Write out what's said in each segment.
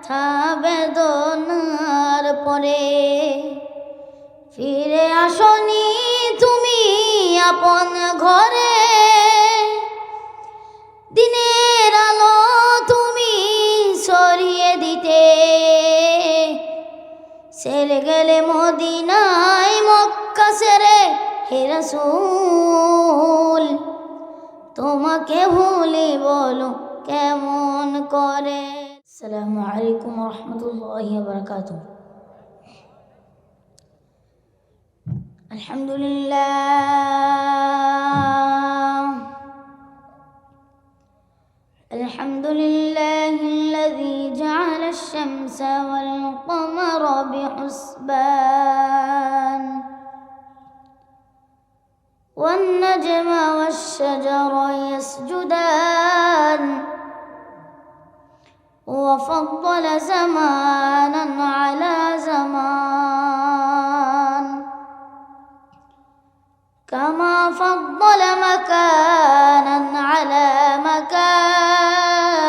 ব্যথা বেদনার পরে ফিরে আসনি তুমি আপন ঘরে। দিনের আলো তুমি ছড়িয়ে দিতে ছেড়ে গেলে মদিনায় মক্কা ছেড়ে হে রাসূল তোমাকে ভুলি বলো কেমন করে। আসসালামু আলাইকুম ওয়া রাহমাতুল্লাহি ওয়া বারাকাতুহু। আলহামদুলিল্লাহিল্লাযী জা'আলা আশ-শামসা ওয়াল কমারা বিহুসবান والنجم والشجر يسجدان وفضل زمانا على زمان كما فضل مكانا على مكان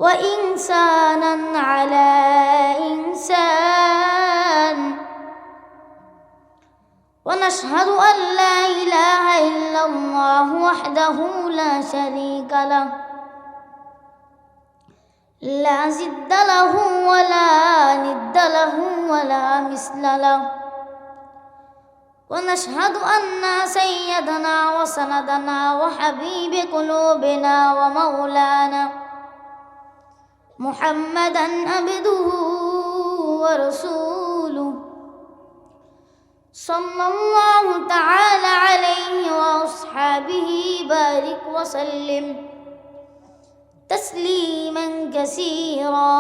وإنسانا على إنسان ونشهد أن لا إله إلا الله وحده لا شريك له لا ضد له ولا ند له ولا مثل له ونشهد أن سيدنا وسندنا وحبيب قلوبنا ومولانا محمدا عبده ورسوله صلى الله تعالى عليه وأصحابه بارك وسلم تسليما كثيرا.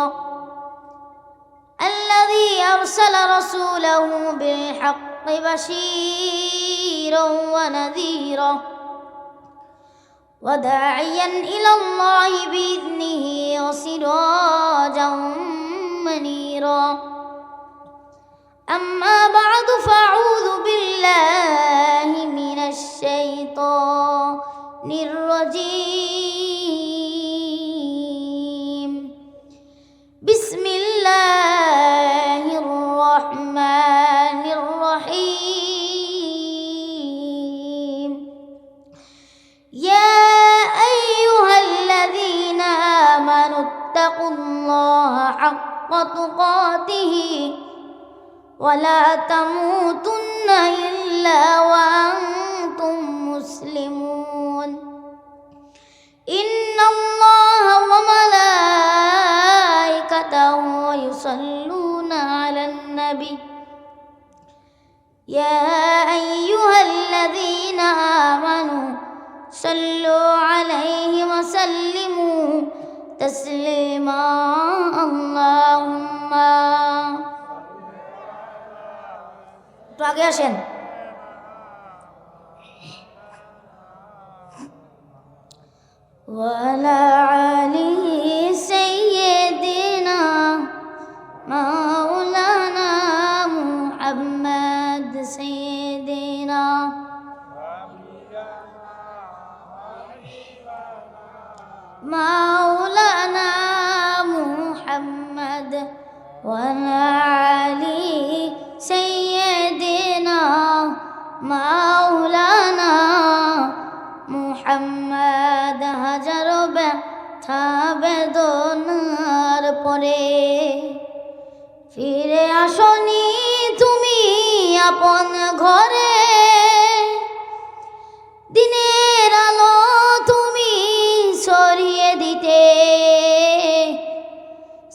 الذي أرسل رسوله بالحق بشيرا ونذيرا وداعيا إلى الله بإذنه وسراجا منيرا. أما بعد فأعوذ بالله من الشيطان الرجيم. بسم الله الرحمن الرحيم. يا أيها الذين آمنوا اتقوا الله حق تقاته ولا تموتن إلا وأنتم مسلمون. إن الله وملائكته يصلون على النبي يا أيها الذين آمنوا صلوا عليه وسلموا تسليما. اللهم তো আগে আসেন। ওয়ালা আলি সাইয়্যিদিনা মাওলানা মুহাম্মদ সাইয়্যিদিনা মাওলানা মুহাম্মদ ওয়ালা আলি سيدنا مولانا محمد হাজার ব্যথা বেদনার পরে ফিরে আসনি তুমি আপন ঘরে। দিনের আলো তুমি ছড়িয়ে দিতে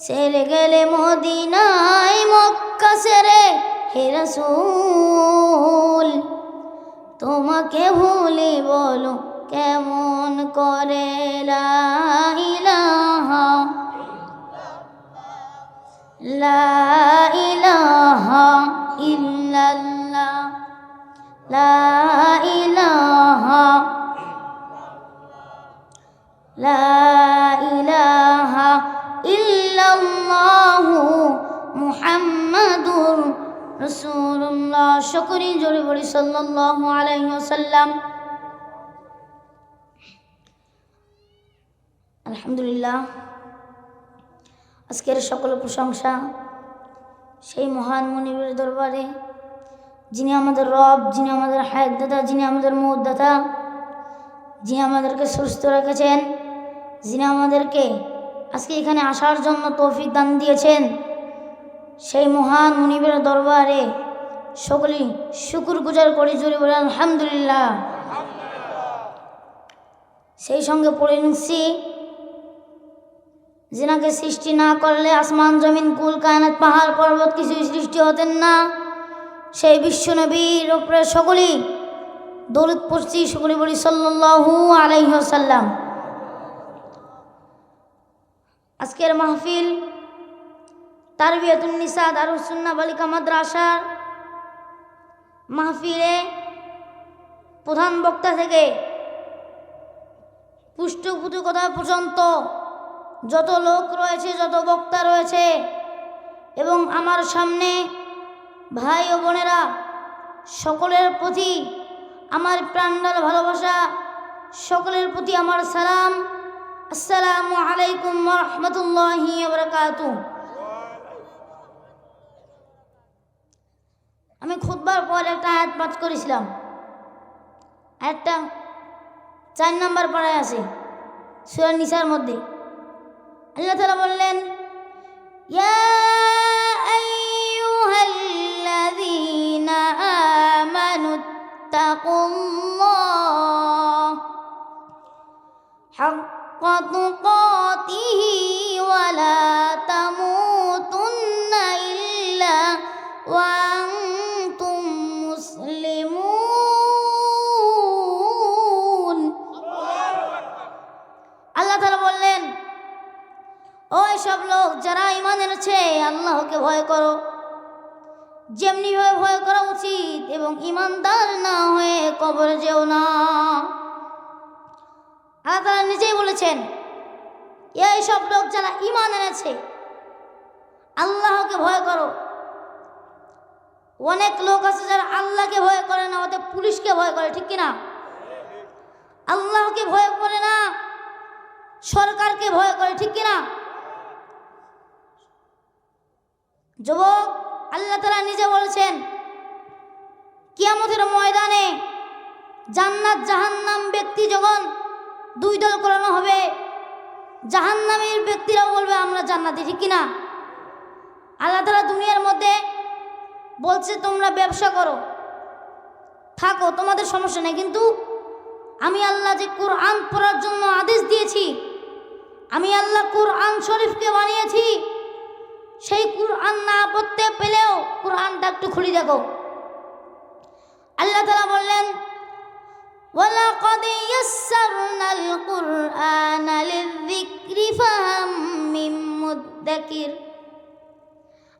ছেড়ে গেলে মদিনায় মক্কা ছেড়ে হে রাসূল তোমাকে ভুলি বলো কেমন করে। লা ইলাহা ইল্লাল্লাহ লা ইলাহা ইল্লাল্লাহু মুহাম্মাদুর রাসূলুল্লাহ। সকলে জোরে বলি সাল্লাল্লাহু আলাইহি ওয়াসাল্লাম। আলহামদুলিল্লাহ, আজকের সকল প্রশংসা সেই মহান মুনিবের দরবারে, যিনি আমাদের রব, যিনি আমাদের হায়াত দাতা, যিনি আমাদের মৌত দাতা, যিনি আমাদেরকে সুস্থ রেখেছেন, যিনি আমাদেরকে আজকে এখানে আসার জন্য তৌফিক দান দিয়েছেন, সেই মহান মুনিবের দরবারে সকলেই শুকর গুজার করি, জোরে বলে আলহামদুলিল্লাহ। সেই সঙ্গে পড়ে নিচ্ছি, যিনাকে সৃষ্টি না করলে আসমান জমিন কুল কায়নাত পাহাড় পর্বত কিছুই সৃষ্টি হতেন না, সেই বিশ্ব নবীর উপরে সকলেই দরুদ পড়ছি, সকলে বলি সাল্লাল্লাহু আলাইহি ওয়াসাল্লাম। আজকের মাহফিল তারবিয়াতুন নিসা দারুস সুন্নাহ বালিকা মাদ্রাসার মাহফিলে প্রধান বক্তা থেকে পৃষ্ঠপোষকতা পর্যন্ত যত লোক রয়েছে, যত বক্তা রয়েছে এবং আমার সামনে ভাই ও বোনেরা, সকলের প্রতি আমার প্রাণদার ভালোবাসা, সকলের প্রতি আমার সালাম। আসসালামু আলাইকুম ওয়া রাহমাতুল্লাহি ওয়া বারাকাতুহু। আমি খুতবার পর একটা আয়াত পাঠ করেছিলাম, আয়াতটা 4 নম্বর পারায় আছে সূরা নিসার মধ্যে। আল্লাহ তাআলা বললেন, ইয়া আইয়ুহাল্লাযীনা আমানুত্তাকুল্লাহ হাক্কা তুকাতিহি ওয়া লা তামুতুন্না ইল্লা ওয়া আনতুম মুসলিমুন। আল্লাহ তাআলা বললেন, ওই সব লোক যারা ঈমান এনেছে, আল্লাহকে ভয় করো যেমনিভাবে ভয় করা উচিত, এবং ঈমানদার না হয়ে কবরে যেও না। আল্লাহ তাআলা নিজেই বলেছেন, এই সব লোক যারা ঈমান এনেছে, আল্লাহকে ভয় করো। অনেক লোক আছে যারা আল্লাহকে ভয় করে না, ওদের পুলিশকে ভয় করে, ঠিক কিনা? আল্লাহকে ভয় করে না, সরকারকে ভয় করে, ঠিক কিনা? যুবক, আল্লাহ তাআলা নিজে বলেছেন, কিয়ামতের ময়দানে জান্নাত জাহান্নাম ব্যক্তি যখন 2 দল করানো হবে, জাহান্নামের ব্যক্তিরাও বলবে আমরা জান্নাতি, ঠিক কিনা? আল্লাহ তাআলা দুনিয়ার মধ্যে বলছে তোমরা ব্যবসা করো, থাকো, তোমাদের সমস্যা নেই, কিন্তু আমি আল্লাহ যে কোরআন পড়ার জন্য আদেশ দিয়েছি, আমি আল্লাহ কোরআন শরীফকে বানিয়েছি, সেই কোরআন না পড়তে পেলেও কোরআনটা একটু খুলে দেখো। আল্লাহ তাআলা বললেন, ওয়ালাকাদ ইয়াসসারনাল কুরআনা লিযিকরি ফাহাম মিন মুদ্দাকির।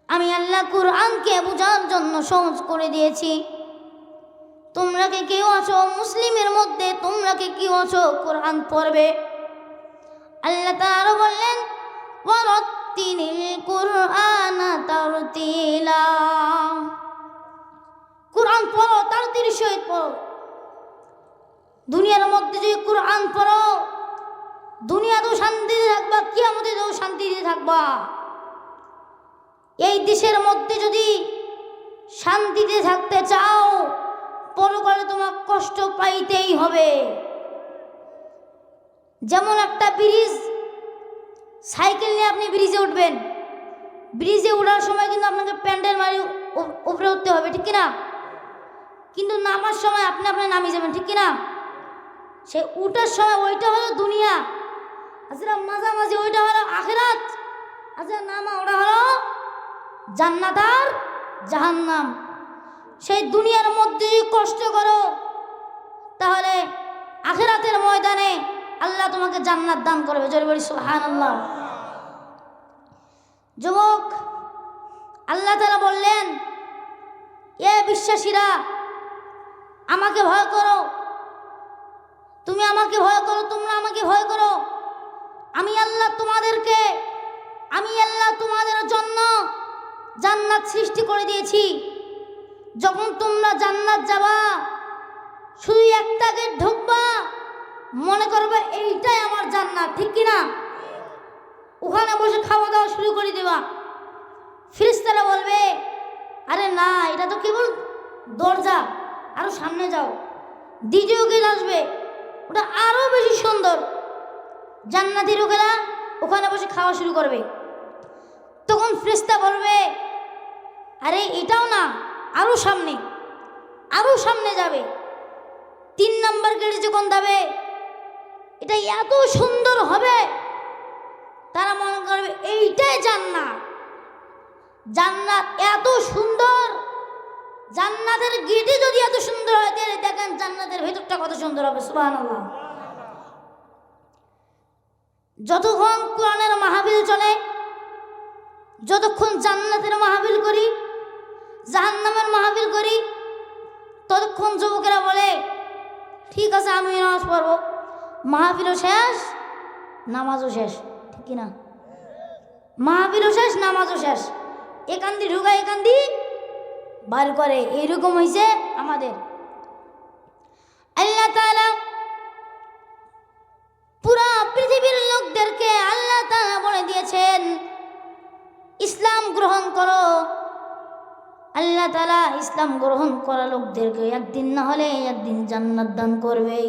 আমি আল্লাহ কোরআনকে বোঝার জন্য সহজ করে দিয়েছি। তোমরা কে কেউ আছো মুসলিমের মধ্যে, তোমরা কে কেউ আছো কোরআন পড়বে? আল্লাহ তাআলা বললেন, ওয়ারাত্তিলিল কুরআনা তারতিলা। কোরআন পড়ো, তারতির সহিত পড়ো। দুনিয়ার মধ্যে যদি কোরআন পড়ো, দুনিয়াতেও শান্তিতে থাকবা, কিয়ামতেও শান্তিতে থাকবা। এই দেশের মধ্যে যদি শান্তিতে থাকতে চাও, পরকালে তোমার কষ্ট পাইতেই হবে। যেমন একটা ব্রিজ, সাইকেল নিয়ে আপনি ব্রিজে উঠবেন, ব্রিজে ওঠার সময় কিন্তু আপনাকে প্যান্ডেল মারি উপরে উঠতে হবে, ঠিক কিনা? কিন্তু নামার সময় আপনি নামিয়ে যাবেন, ঠিক কিনা? সে উঠার সময় ওইটা হলো দুনিয়া, আসলে মাঝামাঝি ওইটা হলো আখিরাত, আসলে নামা ওটা হলো জান্নাত আর জাহান্নাম। সেই দুনিয়ার মধ্যে কষ্ট করো, তাহলে আখিরাতের ময়দানে আল্লাহ তোমাকে জান্নাত দান করবে। জোরে বলি সুবহানাল্লাহ। যুবক, আল্লাহ তাআলা বললেন, এ বিশ্বাসীরা, আমাকে ভয় করো, তুমি আমাকে ভয় করো, তোমরা আমাকে ভয় করো। আমি আল্লাহ তোমাদের জন্য জান্নাত সৃষ্টি করে দিয়েছি। যখন তোমরা জান্নাত যাবা, শুধু একটা গেট ঢুকবা, মনে করবে এইটাই আমার জান্নাত, ঠিক কিনা? ওখানে বসে খাওয়া দাওয়া শুরু করে দেবা। ফেরেশতারা বলবে, আরে না, এটা তো কেবল দরজা, আরো সামনে যাও। দ্বিতীয় গেট আসবে, ওটা আরো বেশি সুন্দর। জান্নাতি লোকেরা ওখানে বসে খাওয়া শুরু করবে। তখন ফেরেশতা বলবে, আরে এটাও না, আরো সামনে, আরো সামনে যাবে। 3 নম্বর গেটে যখন যাবে, এটা এত সুন্দর হবে, তারা মনে করবে এইটাই জান্নাত। জান্নাত এত সুন্দর, জান্নাতের গেটে যদি এত সুন্দর হয়, তাহলে দেখেন জান্নাতের ভেতরটা কত সুন্দর হবে। সুবহানাল্লাহ। যতক্ষণ কোরআনের মাহফিল চলে, যতক্ষণ জান্নাতের মাহফিল করি, জাহান্নামের মাহফিল করি, ততক্ষণ যুবকেরা বলে, ঠিক আছে আমি নামাজ পড়বো। মাহফিলও শেষ, নামাজও শেষ, ঠিক কিনা? মাহফিলও শেষ, নামাজও শেষ, একান্দি ঢুকা একান্দি বার করে। এইরকম হয়েছে আমাদের। আল্লাহ তাআলা পুরা পৃথিবীর লোকদেরকে আল্লাহ তাআলা বলে দিয়েছেন, ইসলাম গ্রহণ করো। আল্লাহ তাআলা ইসলাম গ্রহণ করা লোকদেরকে একদিন না হলে একদিন জান্নাত দান করবেই।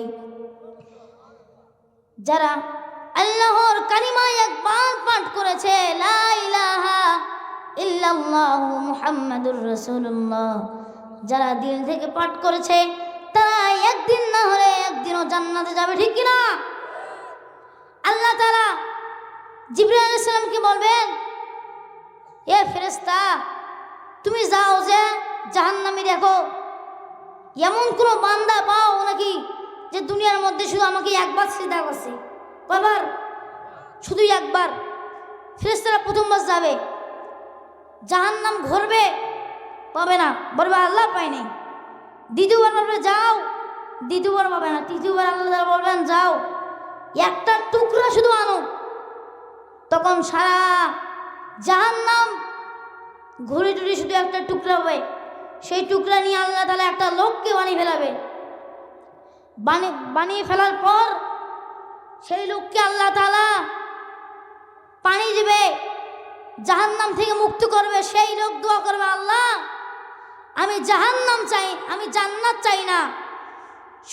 যারা আল্লাহর কালিমা একবার পাঠ করেছে, লা ইলাহা ইল্লাল্লাহু মুহাম্মাদুর রাসূলুল্লাহ, যারা দিল থেকে পাঠ করেছে, তারা একদিন না হলে একদিনও জান্নাতে যাবে, ঠিক কিনা? আল্লাহ তাআলা জিবরাইল আলাইহিস সালামকে বলবেন, এ ফেরেশতা, তুমি যাও যে জাহান্নামে দেখো এমন কোনো বান্দা পাও নাকি যে দুনিয়ার মধ্যে শুধু আমাকে একবার সিজদা করছে। কয়বার? শুধু একবার। ফেরেশতারা প্রথমবার যাবে, জাহান্নাম ঘুরবে, পাবে না, বলবে আল্লাহ পাই নাই। দ্বিতীয়বার বলবে যাও, দ্বিতীয়বার পাবে না। তৃতীয়বার আল্লাহ বলবেন যাও, একটা টুকরা শুধু আনো। তখন সারা জাহান্নাম ঘুরে টুরে শুধু একটা টুকরা হবে। সেই টুকরা নিয়ে আল্লাহ তাআলা একটা লোককে বানিয়ে ফেলাবে। বানিয়ে ফেলার পর সেই লোককে আল্লাহ তাআলা পানি দেবে, জাহান্নাম থেকে মুক্ত করবে। সেই লোক দোয়া করবে, আল্লাহ আমি জাহান্নাম চাই, আমি জান্নাত চাই না,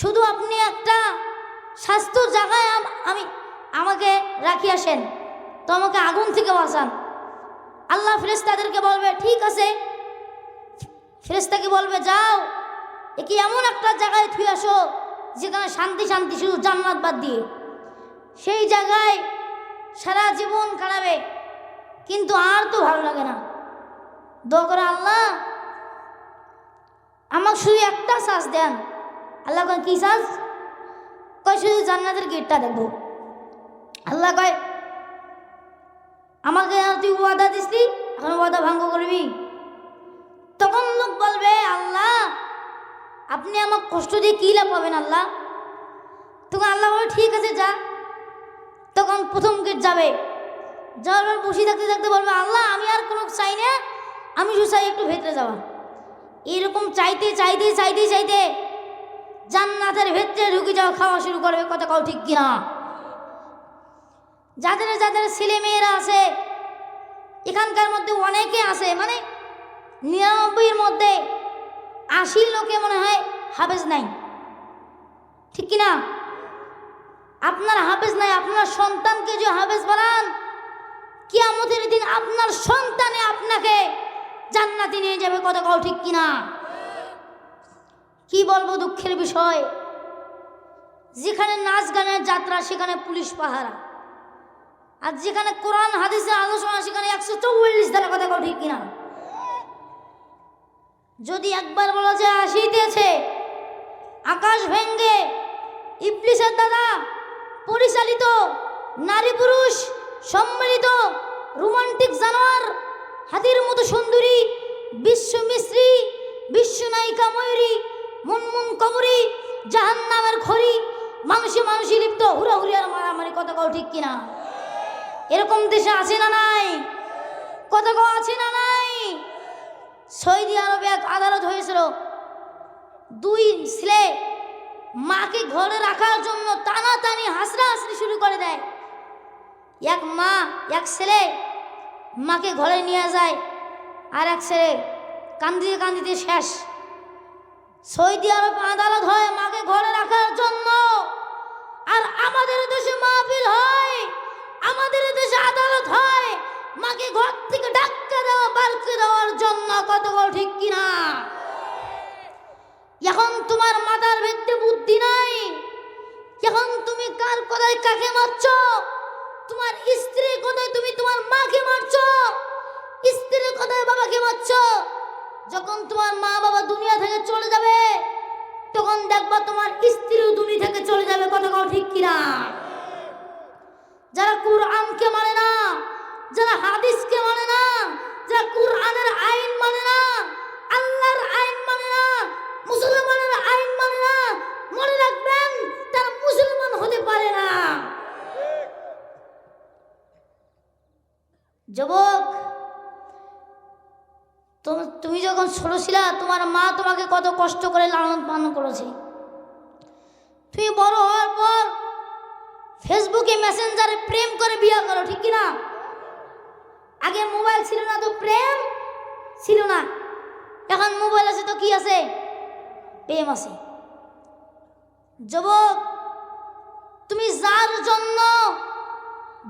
শুধু আপনি একটা স্বাস্থ্য জায়গায় আমাকে রাখি আসেন, তো আমাকে আগুন থেকে বাঁচান। আল্লাহ ফেরেশতাদেরকে বলবে, ঠিক আছে। ফেরেশতাকে বলবে, যাও একে এমন একটা জায়গায় থুয়ে আসো যেখানে শান্তি শান্তি, শুধু জান্নাত বাদ দিয়ে। সেই জায়গায় সারা জীবন কাটাবে, কিন্তু আর তো ভালো লাগে না। দোয়া করে, আল্লাহ আমাকে শুধু একটা শ্বাস দেন। আল্লাহ কয়, কি শ্বাস? কয়, শুধু জান্নাতের গেটটা দেখবো। আল্লাহ কয়, আমাকে তুই ওয়াদা দিসলি, এখন ওয়াদা ভঙ্গ করবি? তখন লোক বলবে, আল্লাহ আপনি আমাকে কষ্ট দিয়ে কি লাভ পাবেন আল্লাহ? তখন আল্লাহ বলে, ঠিক আছে যা। তখন প্রথম গেট যাবে, যাওয়ার পর বসে থাকতে থাকতে বলবে, আল্লাহ আমি আর কোনো চাই না, আমি শুধু চাই একটু ভেতরে যাওয়া। এরকম চাইতে চাইতে চাইতে চাইতে জান্নাতের ভেতরে ঢুকে যাওয়া, খাওয়া শুরু করবে। কথা কও ঠিক কিনা? যাদের যাদের ছেলে মেয়েরা আছে, এখানকার মধ্যে অনেকে আছে, মানে 99-এর মধ্যে 80 লোকে মনে হয় হাফেজ নাই, ঠিক কিনা? আপনার হাফেজ নাই, আপনার সন্তানকে যে হাফেজ বানান, কিয়ামতের দিন আপনার সন্তানে আপনাকে জান্নাতে নিয়ে যাবে। কথা কও ঠিক কিনা? কি বলবো, দুঃখের বিষয়, যেখানে নাচ গানের যাত্রা সেখানে পুলিশ পাহারা, আর যেখানে কোরআন হাদিসের আলোচনা সেখানে 144 ধারা। কথা কও ঠিক কিনা? যদি একবার বলা যায় আসিতেছে আকাশ ভেঙ্গে ইবলিসের দ্বারা পরিচালিত নারী পুরুষ সম্মিলিত রোমান্টিক জানোয়ার, হাতির মতো সুন্দরী, বিশ্ব মিশ্রী, বিশ্ব নায়িকা ময়ূরী, মুনমুন কমরি, জাহান্নামের খড়ি, মানুষে মানুষে লিপ্ত, হুড়াহুড়ি আর মারামারি। কথা কও ঠিক কিনা? এরকম দেশে আছে না নাই? কথা কও আছে না নাই? সৌদি আরবে এক আদালত হয়েছিল, 2 ছেলে মাকে ঘরে রাখার জন্য টানাটানি হাসরাহাসরি শুরু করে দেয়। এক মা এক ছেলে মাকে ঘরে নিয়ে যায়, আর এক ছেলে কান্দিতে কান্দিতে শেষ। সৌদি আরব আদালত হয় মাকে ঘরে রাখার জন্য, আর আমাদের দেশে মাহফিল হয়, আমাদের দেশে আদালত হয় মাকে ঘর থেকে ডাক্তার দেওয়া বার করে দেওয়ার জন্য। কত ঠিক কিনা? এখন তোমার মাথার ভিত্তি বুদ্ধি নাই, এখন তুমি কার কথায় কাকে মারছো? তোমার স্ত্রীর কথায় তুমি তোমার মাকে মারছো, স্ত্রীর কথায় বাবাকে মারছো। যখন তোমার মা বাবা দুনিয়া থেকে চলে যাবে তখন দেখবা তোমার স্ত্রীও দুনিয়া থেকে চলে যাবে। কথা ঠিক কিনা? যারা কুরআনকে মানে না, যারা হাদিসকে মানে না, যারা কুরআনের আইন মানে না, আল্লাহর আইন মানে না, মুসলমানের আইন মানে না, মনে রাখবেন তারা মুসলমান হতে পারে না। যুবক, তুমি যখন ছোট ছিলা তোমার মা তোমাকে কত কষ্ট করে লালন পালন করেছে। তুমি বড় হওয়ার পর ফেসবুকে মেসেঞ্জারে প্রেম করে বিয়ে করো, ঠিক কিনা? আগে মোবাইল ছিল না তো প্রেম ছিল না, এখন মোবাইল আছে তো কি আছে? প্রেম আছে। যুবক, তুমি যার জন্য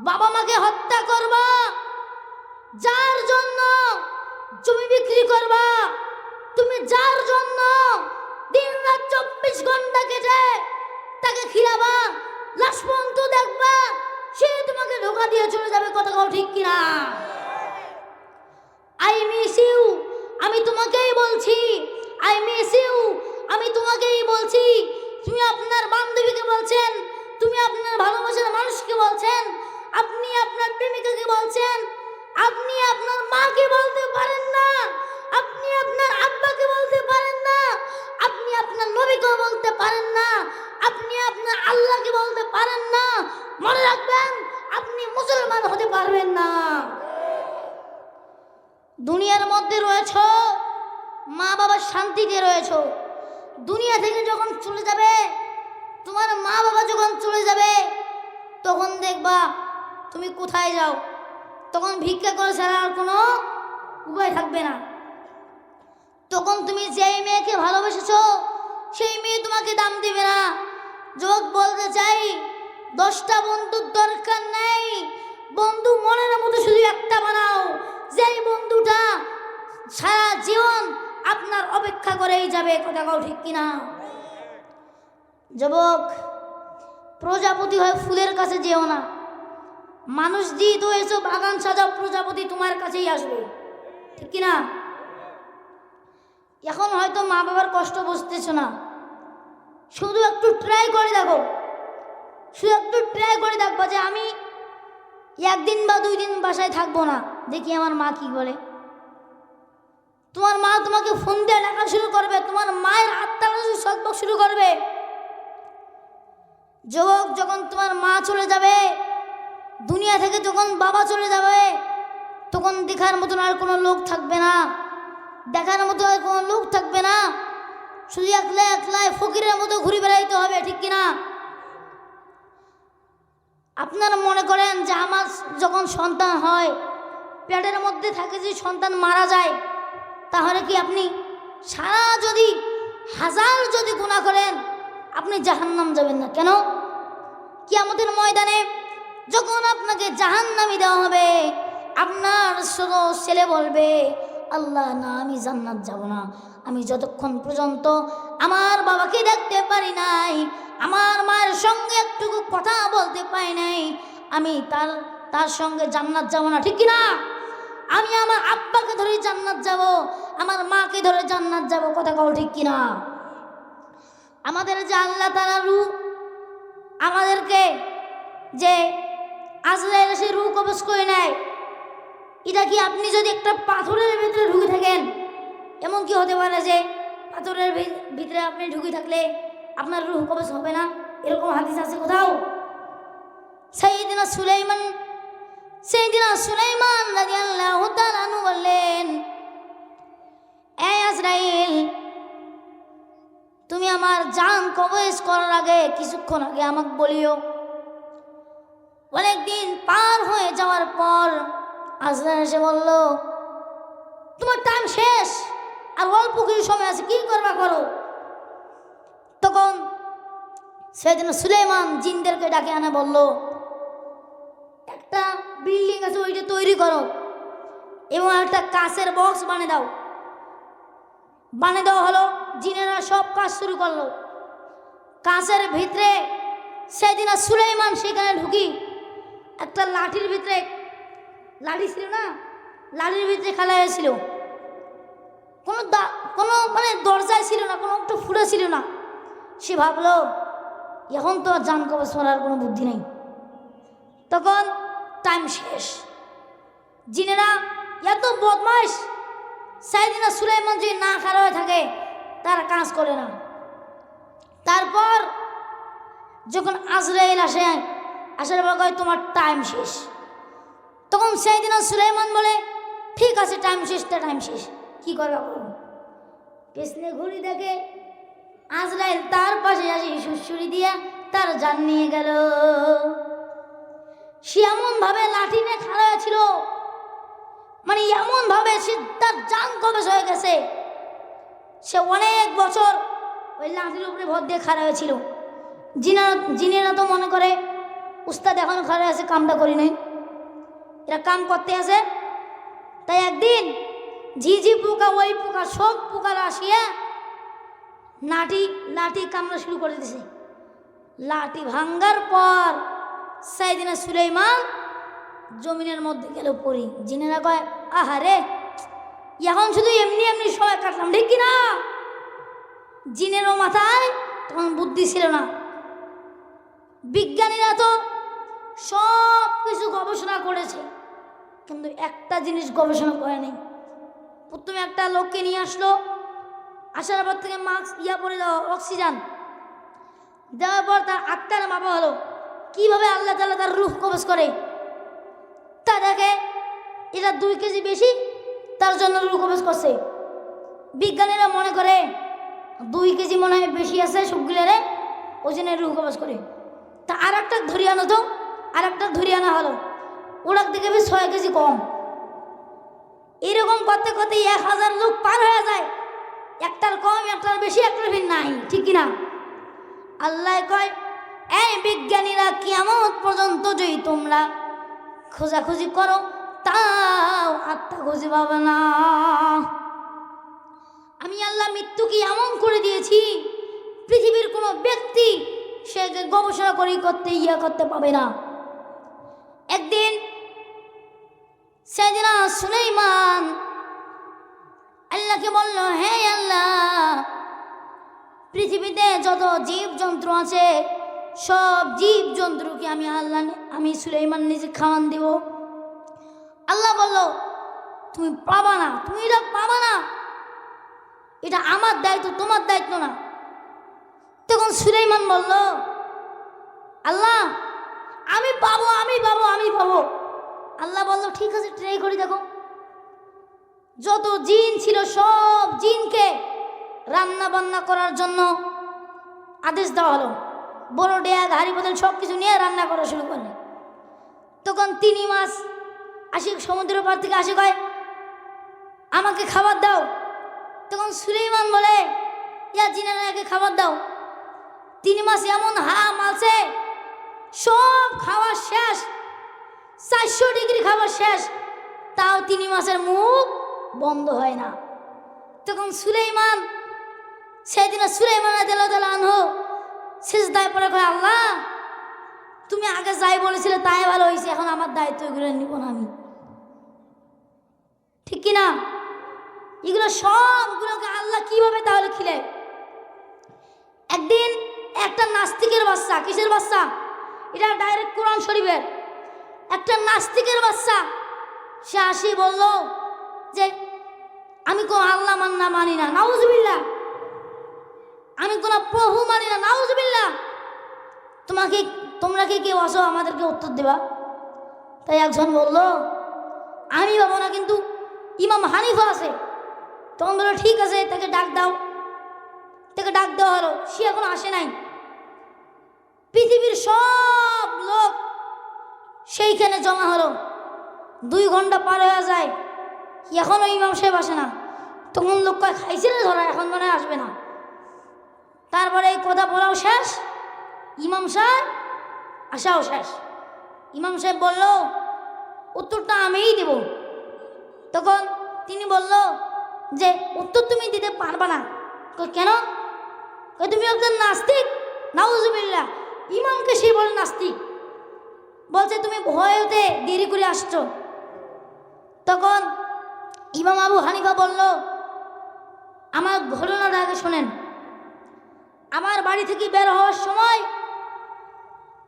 বাবা মাকে হত্যা করবা, যার জন্য জমি বিক্রি করবা, তুমি যার জন্য দিন রাত 24 ঘন্টা কেটে তাকে খিলাবা, লাশ পর্যন্ত দেখবা, সে তোমাকে ধোকা দিয়ে চলে যাবে। কথা ঠিক কিনা? আই মিস ইউ, আমি তোমাকেই বলছি। আই মিস ইউ, আমি তোমাকেই বলছি। তুমি আপনার বান্ধবীকে বলছেন, তুমি আপনার ভালোবাসার মানুষকে বলছেন, আপনি আপনার প্রেমিকাকে বলছেন, আপনি আপনার মাকে বলতে পারেন না, আপনি আপনার আব্বাকে বলতে পারেন না, আপনি আপনার নবীকে বলতে পারেন না, আপনি আপনার আল্লাহকে বলতে পারেন না। মনে রাখবেন আপনি মুসলমান হতে পারবেন না। দুনিয়ার মধ্যে রয়েছো, মা বাবার শান্তিতে রয়েছো। দুনিয়া থেকে যখন চলে যাবে, তোমার মা বাবা যখন চলে যাবে, তখন দেখবা তুমি কোথায় যাও। তখন ভিক্ষা করে ছাড়া আর কোনো উপায় থাকবে না। তখন তুমি যেই মেয়েকে ভালোবেসেছো সেই মেয়ে তোমাকে দাম দিবে না। যুবক, বলতে চাই 10টা বন্ধুর দরকার নেই, বন্ধু মনের মতো শুধু একটা বানাও, যেই বন্ধুটা সারা জীবন আপনার অপেক্ষা করেই যাবে। কথা ঠিক কিনা? যুবক, প্রজাপতি হয়ে ফুলের কাছে যেও না। মানুষ দিয়ে তো এসো বাগান সাজাও, প্রজাপতি তোমার কাছেই আসবে, ঠিক কিনা? এখন হয়তো মা বাবার কষ্ট বুঝতেছো না, শুধু একটু ট্রাই করে দেখো, শুধু একটু ট্রাই করে দেখবা যে আমি 1 দিন বা 2 দিন বাসায় থাকবো না, দেখি আমার মা কি বলে। তোমার মা তোমাকে ফোন দিয়ে ডাকা শুরু করবে, তোমার মায়ের আত্মাটা সকবক শুরু করবে। যুবক, যখন তোমার মা চলে যাবে দুনিয়া থেকে, যখন বাবা চলে যাবে, তখন দেখার মতন আর কোনো লোক থাকবে না, দেখার মতো আর কোনো লোক থাকবে না। শুধু একলা একলাই ফকিরের মতো ঘুরে বেড়াইতে হবে, ঠিক কিনা? আপনারা মনে করেন যে আমার যখন সন্তান হয়, পেটের মধ্যে থাকে, যে সন্তান মারা যায়, তাহলে কি আপনি সারা যদি 1000 যদি গুনাহ করেন আপনি জাহান্নাম যাবেন না? কেন? কিয়ামতের ময়দানে যখন আপনাকে জাহান্নামী দেওয়া হবে, আপনার ছোট ছেলে বলবে, আল্লাহ না, আমি জান্নাত যাব না, আমি যতক্ষণ পর্যন্ত আমার বাবাকে দেখতে পারি নাই, আমার মায়ের সঙ্গে একটুকু কথা বলতে পারি নাই, আমি তার সঙ্গে জান্নাত যাব না, ঠিক কিনা? আমি আমার আব্বাকে ধরে জান্নাত যাব, আমার মাকে ধরে জান্নাত যাব। কথা ঠিক কিনা? আমাদের যে আল্লাহ তাআলা রূহ আমাদেরকে যে আজরাইল এসে রূহ কবজ করে নেয়, এটা কি আপনি যদি একটা পাথরের ভিতরে ঢুকে থাকেন, এমন কি হতে পারে যে পাথরের ভিতরে আপনি ঢুকে থাকলে আপনার রূহ কবজ হবে না? এরকম হাদিস আছে কোথাও? সাইয়েদিনা সুলাইমান রাদিয়াল্লাহু তাআলা আনহু বললেন, এ আজরাইল, তুমি আমার জান কবজ করার আগে কিছুক্ষণ আগে আমাকে বলিও। অনেকদিন পার হয়ে যাওয়ার পর আজরাইল এসে বলল, তোমার টাইম শেষ, আর অল্প কিছু সময় আছে, কি করবা করো। তখন সেদিন সুলাইমান জিনদেরকে ডাকে আনে বলল, একটা বিল্ডিং আছে ওইটা তৈরি করো এবং একটা কাঁচের বক্স বানিয়ে দাও। বানিয়ে দেওয়া হলো। জিনেরা সব কাজ শুরু করলো। কাঁচের ভিতরে সেদিন সুলাইমান সেখানে ঢুকি একটা লাঠির ভিতরে, লাঠি ছিল না, লাঠির ভিতরে খেলা হয়েছিল। কোনো মানে দরজায় ছিল না, কোনো একটা ফুটো ছিল না। সে ভাবলো এখন তো আর জান কবজ করার কোনো বুদ্ধি নেই। তখন টাইম শেষ। জিনেরা এত বদমাইশ, সাইদিনা সুলাইমান যদি না খারাপ হয়ে থাকে তারা কাজ করে না। তারপর যখন আজরাইল আসে, আসার পর কয় তোমার টাইম শেষ। তখন সাইদিনা সুলাইমান বলে, ঠিক আছে টাইম শেষ, টাইম শেষ, কি করবে করুন। কৃষ্ণে ঘুরি দেখে আজরাইল তার পাশে আসি সুরসুরি দিয়া তার জান নিয়ে গেল। সে এমন ভাবে লাঠি নিয়ে খাড়া ছিল, মানে এমন ভাবে সে তার জান কবজ হয়ে গেছে। সে অনেক বছর ওই লাঠির উপরে ভর দিয়ে খাড়া হয়েছিল। জিনেরা তো মনে করে উস্তাদ এখন খাড়া আছে, কামটা করি নাই, এরা কাম করতে আছে। তাই একদিন ঝিঝি পোকা, ওই পোকা, সব পোকারা আসিয়া লাঠি কামড়া শুরু করে দিছে। লাঠি ভাঙ্গার পর সাইদিনা সুলাইমান জমিনের মধ্যে গেল পড়ি। জিনেরা কয়, আহারে এখন শুধু এমনি এমনি সময় কাটলাম, ঠিক কিনা। জিনেরও মাথায় তখন বুদ্ধি ছিল না। বিজ্ঞানীরা তো সব কিছু গবেষণা করেছে, কিন্তু একটা জিনিস গবেষণা করেনি। প্রথমে একটা লোককে নিয়ে আসলো, আসার পর থেকে মাস্ক পরে দেওয়া, অক্সিজেন দেওয়ার পর তার আত্মার মাপা হলো কিভাবে আল্লাহ তাআলা তার রূহ কবজ করে। তা দেখে এটা 2 কেজি বেশি, তার জন্য রূহ কবজ করছে। বিজ্ঞানীরা মনে করে 2 কেজি মনে হয় বেশি আছে সবগুলোরে, ওই জন্য রূহ কবজ করে। তা আর একটা ধরিয়ে আনো, তো আর একটা ধরিয়ে আনা হলো, ওরা দেখে 6 কেজি কম। এরকম করতে করতে 1000 লোক পার হয়ে যায়, একটার কম, একটার বেশি, একটার ভিন্ন নাই, ঠিক কিনা। আল্লাহ কয়, এই বিজ্ঞানীরা কিয়ামত পর্যন্ত যদি তোমরা খোঁজাখুঁজি করো তাও আত্মা খুঁজে পাবে না। আমি আল্লাহ মৃত্যুকে এমন করে দিয়েছি, পৃথিবীর কোনো ব্যক্তি সে গবেষণা করতে পাবে না। একদিন সাইয়েদনা সুলাইমান আল্লাহকে বলল, হে আল্লাহ, পৃথিবীতে যত জীবজন্তু আছে সব জীবজন্তুকে আমি সুলাইমান নিজে খাওয়ান দেব। আল্লাহ বলল, তুমি পাবা না, তুমি এটা পাবা না, এটা আমার দায়িত্ব, তোমার দায়িত্ব না। তখন সুলাইমান বলল, আল্লাহ আমি পাবো। আল্লাহ বলল, ঠিক আছে ট্রাই করে দেখো। যত জিন ছিল সব জিনকে রান্না বান্না করার জন্য আদেশ দেওয়া হলো। বড় ডেয়াগ, হাড়ি বোতল সব কিছু নিয়ে রান্না করা শুরু করলে। তখন 3 মাস আসি সমুদ্রের পার থেকে আসে, কয় আমাকে খাবার দাও। তখন সুলাইমান বলে, ইয়া জিনেরাকে খাবার দাও। 3 মাস এমন মালছে, সব খাওয়া শেষ, 400 ডিগ্রি খাবার শেষ, তাও 3 মাসের মুখ বন্ধ হয় না। তখন সুলাইমান, সেদিন সুলাইমান রাদিয়াল্লাহু আনহু সিজদায় পড়ে কয়, আল্লাহ তুমি আগে যাই বলেছিলে তাই ভালো হয়েছে, এখন আমার দায়িত্ব এগুলো নিব না আমি, ঠিক কিনা। এগুলো সবগুলোকে আল্লাহ কিভাবে তাহলে খিলে। একদিন একটা নাস্তিকের বাচ্চা, কিসের বাচ্চা, এটা ডাইরেক্ট কোরআন শরীফের, একটা নাস্তিকের বাচ্চা সে আসি বলল যে আমি কোন আল্লাহ মানি না, নাউজুবিল্লাহ, আমি কোন প্রভু মানি না, নাউজুবিল্লাহ, তোমরা কি কেউ আসো আমাদেরকে উত্তর দেবা। তাই একজন বলল, আমি পাবো না, কিন্তু ইমাম হানিফা আছে। তখন বললো, ঠিক আছে তাকে ডাক দাও। তাকে ডাক দেওয়া হলো, সে এখন আসে নাই। পৃথিবীর সব লোক সেইখানে জমা হলো। 2 ঘন্টা পার হয়ে যায়, এখনও ইমাম সাহেব আসে না। তখন লোক কয় খাইছে না ধরা, এখন মনে হয় আসবে না। তারপরে এই কথা বলাও শেষ, ইমাম সাহেব আসাও শেষ। ইমাম সাহেব বলল উত্তরটা আমিই দেব। তখন তিনি বলল যে উত্তর তুমি দিতে পারবা না। কেন? তুমি একজন নাস্তিক। নাউজুবিল্লাহ, ইমামকে সে বলে নাস্তিক, বলছে তুমি ভয়তে দেরি করে আসছো। তখন ইমাম আবু হানিফা বলল আমার ঘটনাটা আগে শোনেন। আমার বাড়ি থেকে বের হওয়ার সময়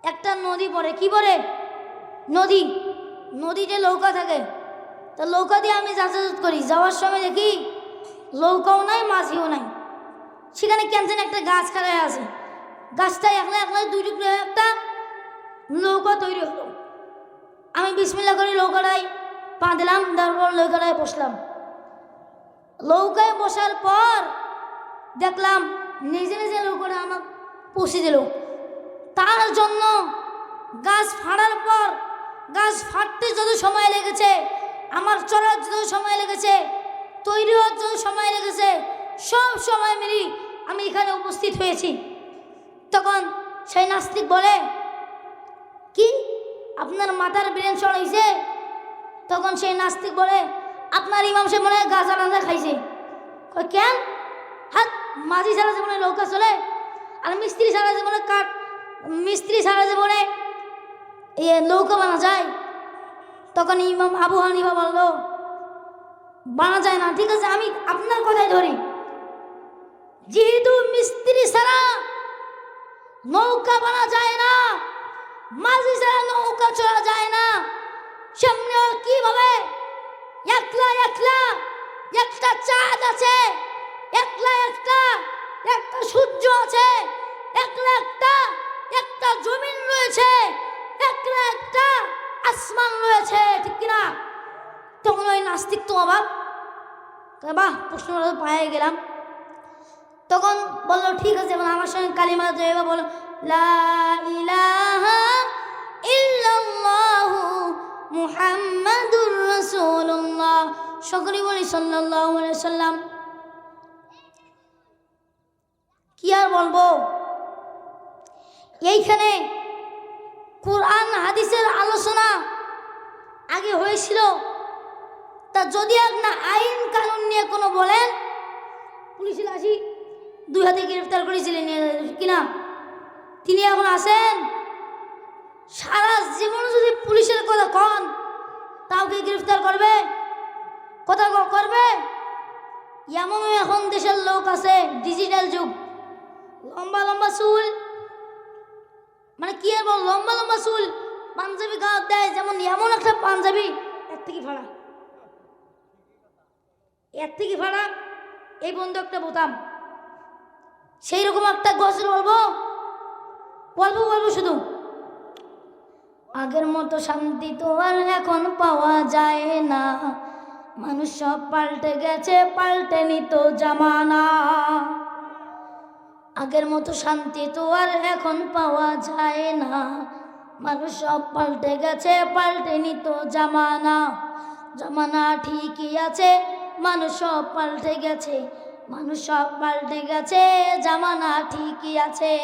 একটা নদী পড়ে। কি পড়ে? নদী। নদীতে নৌকা থাকে, তো নৌকা দিয়ে আমি যাতায়াত করি। যাওয়ার সময় দেখি নৌকাও নাই, মাঝিও নাই। সেখানে কেমন একটা গাছ খাড়া আছে, গাছটা একলা একলা 2 টুকরো হয়ে একটা নৌকা তৈরি হলো। আমি বিসমিল্লাহ করে নৌকাটায় পা দিলাম, তারপর নৌকাটায় বসলাম। নৌকায় বসার পর দেখলাম নিজে নিজে নৌকাটা আমার পৌঁছে দিল। তার জন্য গাছ ফাড়ার পর, গাছ ফাটতে যত সময় লেগেছে, আমার চড়ার যত সময় লেগেছে, তৈরি হওয়ার যত সময় লেগেছে, সব সময় মিলি আমি এখানে উপস্থিত হয়েছি। তখন সেই নাস্তিক বলে কি আপনার মাথার ব্রেন চড়াইছে? তখন সেই নাস্তিক বলে আপনার ইমাম সাহেব মনে হয় গাছ আলাদা খাইছে। কেন? হাত মাঝি ছাড়া জীবনে নৌকা চলে, আর মিস্ত্রি ছাড়া জীবনে মিস্ত্রি ছাড়া জীবনে নৌকা বানা যায়। তখন ইমাম আবু হানিফা বলল বানা যায় না। ঠিক আছে, আমি আপনার কথাই ধরি। যেহেতু মিস্ত্রি ছাড়া নৌকা বানা যায় না, মাঝি ছাড়া নৌকা চলা যায় না, সামনে কিভাবে একলা একলা একটা চাঁদ আছে, একলা একটা সূর্য আছে, একলা একটা জমিন রয়েছে, একলা একটা আসমান রয়েছে, ঠিক কিনা? তখন ওই নাস্তিক তো অবাক, বাহ প্রশ্নটা পায়ে গেলাম। তখন বললো ঠিক আছে, আমার সঙ্গে কালিমা জয়বা বলো, লা ইলাহা ইল্লাল্লাহু মুহাম্মাদুর রাসূলুল্লাহ। সকলেই বলি সাল্লাল্লাহু আলাইহি সাল্লাম। কি আর বলবো, এইখানে কোরআন হাদিসের আলোচনা আগে হয়েছিল। তা যদি আপনার আইন কানুন নিয়ে কোনো বলেন, পুলিশের আসি 2 হাতে গ্রেফতার করেছিলেন কিনা? তিনি এখন আছেন? সারা জীবন যদি পুলিশের কথা কন, তাও কি গ্রেফতার করবে? কথা করবে? এমন এখন দেশের লোক আছে, ডিজিটাল যুগ, লম্বা লম্বা চুল, মানে কি আর বল, লম্বা লম্বা চুল, পাঞ্জাবি গায়ে দেয়, যেমন এমন একটা পাঞ্জাবি এর থেকে ফাড়া, এই বন্ধু একটা বোতাম, সেই রকম একটা গজল বলবো শুধু। আগের মতো শান্তি তো আর এখন পাওয়া যায় না, মানুষ সব পাল্টে গেছে, পাল্টেনি তো জামানা। আগের মতো শান্তি তো আর এখন পাওয়া যায় না, মানুষ সব পাল্টে গেছে, পাল্টেনি তো জামানা। জামানা ঠিকই আছে, মানুষ সব পাল্টে গেছে, মানুষ সব পাল্টে গেছে, জামানা ঠিকই আছে।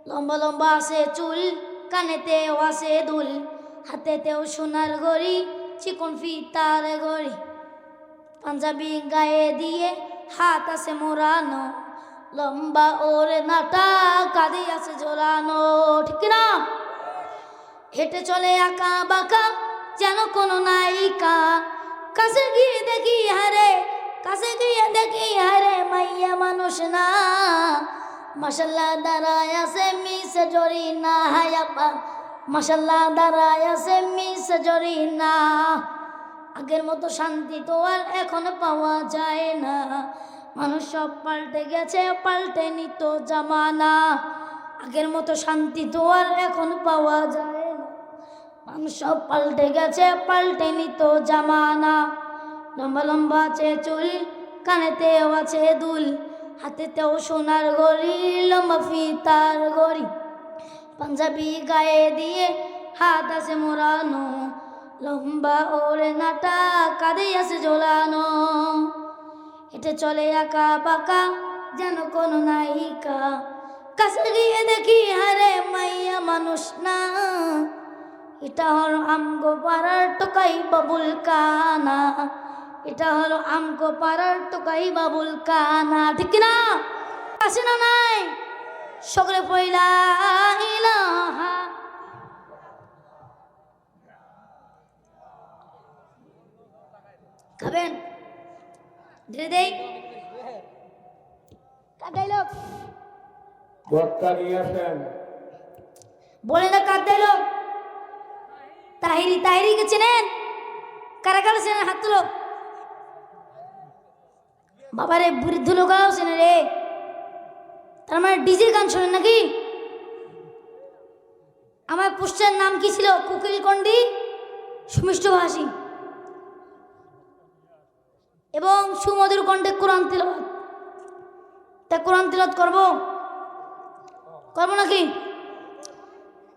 লম্বা লম্বা আছে চুল, কানেতেও আছে দুল, হাতেতেও সোনার ঘড়ি, চিকন ফিতার ঘড়ি, পাঞ্জাবি গায়ে দিয়ে হাত আছে মোড়ানো, লম্বা ওর নাটা কাঁধে আছে ঝোলানো, ঠিক না? হেঁটে চলে আঁকা বাঁকা যেন কোনো নায়িকা, কাছে গিয়ে দেখি হারে মাইয়া মানুষ না, মাশাল্লাহ দাঁড়ায় আছে মিস জরিনা, হায়াপা মাশাল্লাহ দাঁড়ায় আছে মিস জরিনা। আগের মতো শান্তি তো আর এখন পাওয়া যায় না, মানুষ সব পাল্টে গেছে, পাল্টেনি তো জামানা। আগের মতো শান্তি তো আর এখন পাওয়া যায় না, মানুষ সব পাল্টে গেছে, পাল্টেনি তো জামানা। লম্বা লম্বা আছে চুল, কানেতেও আছে দুল, হাতেতেও সোনার ঘড়ি, লম্বা ফিতার ঘড়ি, পাঞ্জাবি গায়ে দিয়ে হাত আছে মোড়ানো, লম্বা ওরে নাটা কাঁধে আছে ঝোলানো, হেঁটে চলে আঁকা পাকা যেন কোনো নায়িকা, কাছে গিয়ে দেখি হারে মাইয়া মানুষ না, এটা হলো আমগো পাড়ার টোকাই বাবুল কানা, এটা হলো আমগো পাড়ার টোকাই বাবুল কানা, ঠিক না? আছে না নাই? সকলে পয়লা ইলাহা। খাবেন ধীরে দেই কাটাইলো বক্তা নিয়ে আসেন। বলে না কাটাইলো তাহিরি, তাহিরিকে চেনেন? কারা কারা চেনেন হাত তুলো। বাবারে বৃদ্ধ লোকাও চেনে রে, তার মানে ডিজের গান শোনেন নাকি? আমার পোস্টার নাম কি ছিল? কুকিল কন্ডি সুমিষ্ট ভাষী এবং সুমধুর কণ্ঠে কোরআন তিলাওয়াত। তা কোরআন তিলাওয়াত করবো নাকি?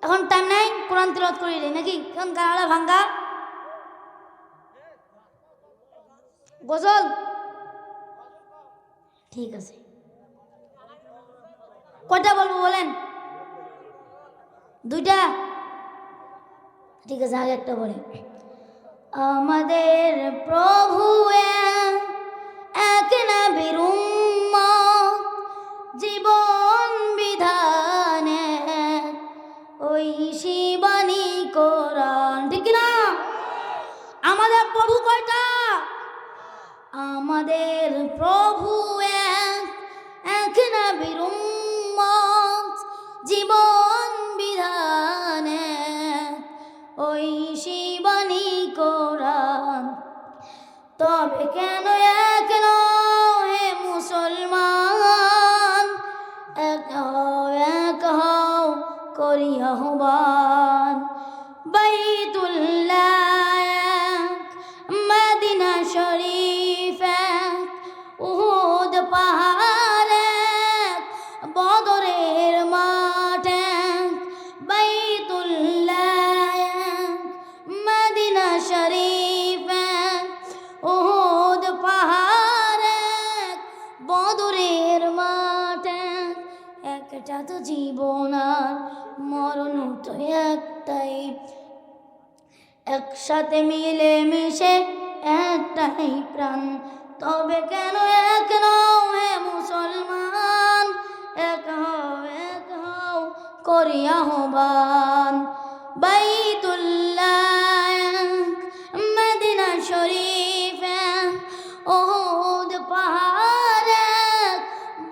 এখন টাইম নাই, কোরআন তিলাওয়াত করি রে নাকি? এখন গালা ভাঙ্গা গজল, ঠিক আছে। কয়টা বলবো বলেন? দুইটা, ঠিক আছে। আগে একটা বলে, আমাদের প্রভু এক নবীর উম্মত, জীবন বিধানে ওই শিবানী কোরআন, ঠিক না? আমাদের প্রভু কয়টা? আমাদের প্রভু এক নবীর উম্মত, জীবন বিধানে ওই শিবানী কোরআন। তবে কেন এক হে মুসলমান, এক হও করি আহ্বান, বাইতুল্লাহ মদিনা শরীফ উহুদ পাহাড় বদরের মাঠে, বাইতুল্লাহ মদিনা শরীফ উহুদ পাহাড় বদরের মাঠে, একটা তো জীবন আর মরণ তো একটাই, একসাথে মিলে মিশে একটাই প্রাণ। তবে কেন এক নও হে মুসলমান, এক হও করি আহ্বান, বাইতুল্লাহ মদিনা শরীফ উহুদ পাহাড়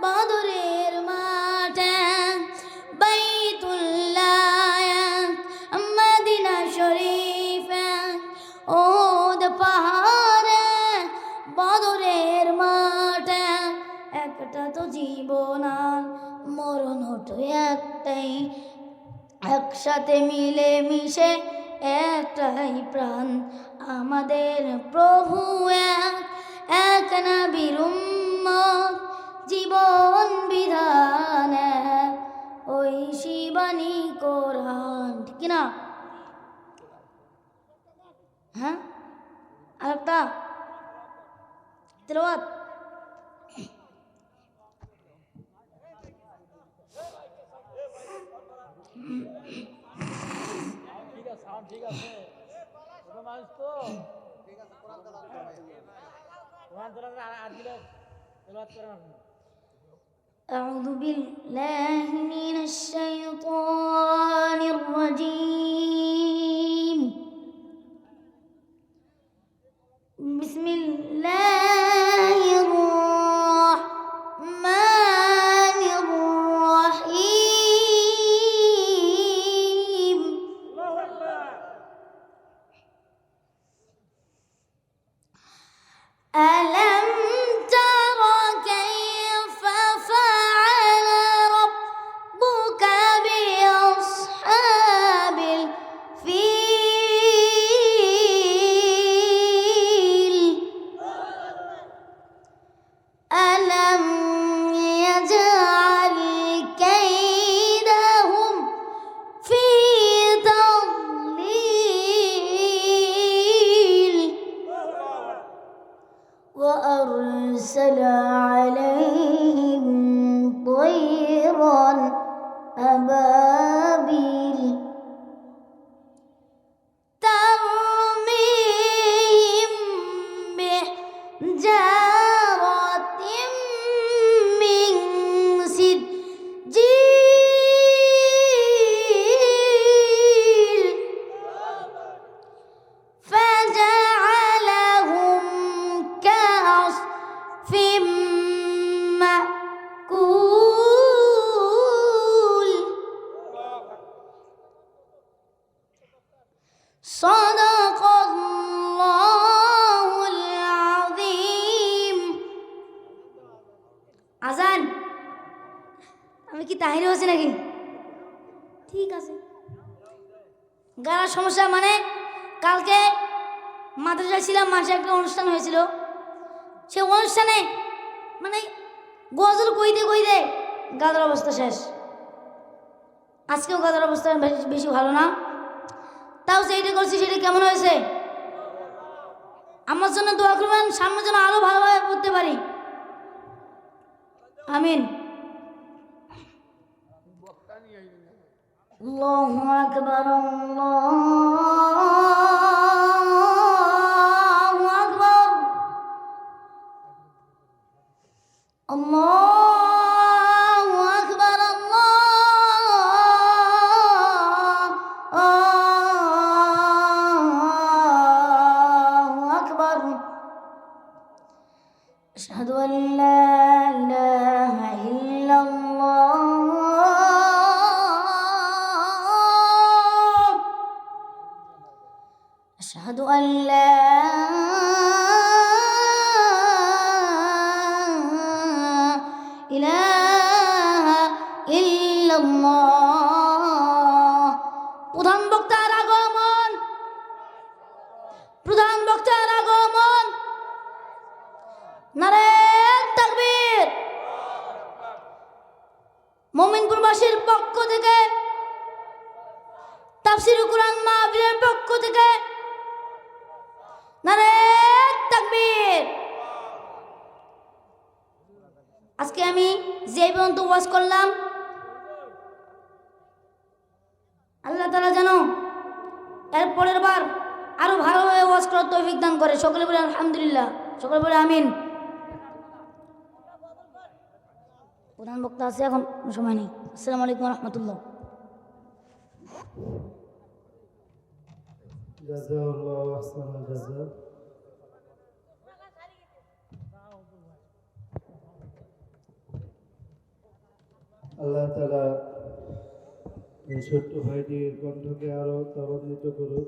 বদরের মাঠে, বাইতুল্লাহ মদিনা শরীফ উহুদ পাহাড় বদরের মাঠে, একটা তো জীবন আর মরণ তো একটাই, একসাথে মিলে মিশে একটাই প্রাণ। আমাদের প্রভু এক নবীর উম্মত, জীবন বিধান ওই শিবানী কোরআন, ঠিক না? হ্যাঁ, আরেকটা তিলাওয়াত। ঠিক আছে, মানুষ তো ঠিক আছে, কোরআন তেলাওয়াত আর দিলে তেলাওয়াত করেন। أعوذ بالله من الشيطان الرجيم، بسم الله الرحمن الرحيم. ألم تر كيف فعل ربك بأصحاب সাদাকাল্লাহুল আযীম। আজান, আমি কি তাহির হয়েছি নাকি? ঠিক আছে। গালার সমস্যা মানে কালকে মাদ্রাসায় ছিলাম, মাসে একটা অনুষ্ঠান হয়েছিল। সে অনুষ্ঠানে মানে গজল কইতে কইতে গালার অবস্থা শেষ। আজকেও গালার অবস্থা বেশি ভালো না, তাও যেটা করছি সেটা কেমন হয়েছে? আমার জন্য দোয়া করবেন, সামনে যেন আরো ভালোভাবে পড়তে পারি। আমিন। আল্লাহু আকবার, আল্লাহু আকবার, আল্লাহু আকবার, আল্লাহু আকবার। আশহাদু আল লা ইলাহা ইল্লাল্লাহ, আশহাদু আল লা ইলাহা ইল্লাল্লাহ। প্রধান বক্তার আগমন, প্রধান বক্তার আগমন। নারে তাকবীর। মুমিনপুরবাসীর পক্ষ থেকে, তাফসীরুল কুরআন মাহফিলের পক্ষ থেকে নারে তাকবীর। আজকে আমি যে পর্যন্ত ওয়াজ করলাম, আল্লাহ তাআলা যেন এর পরের বার আরো ভালোভাবে ওয়াজ করার তৌফিক দান করে। সকলে বলে আলহামদুলিল্লাহ, সকলে বলে আমিন। প্রধান বক্তা আছে, এখন সময় নেই। আসসালামু আলাইকুম রহমতুল্লাহ। জাযাকাল্লাহু আহসানাল জাযা। আল্লাহ তাআলা এই ছোট্ট ভাইটির কণ্ঠকে আরো ত্বরান্বিত করুক।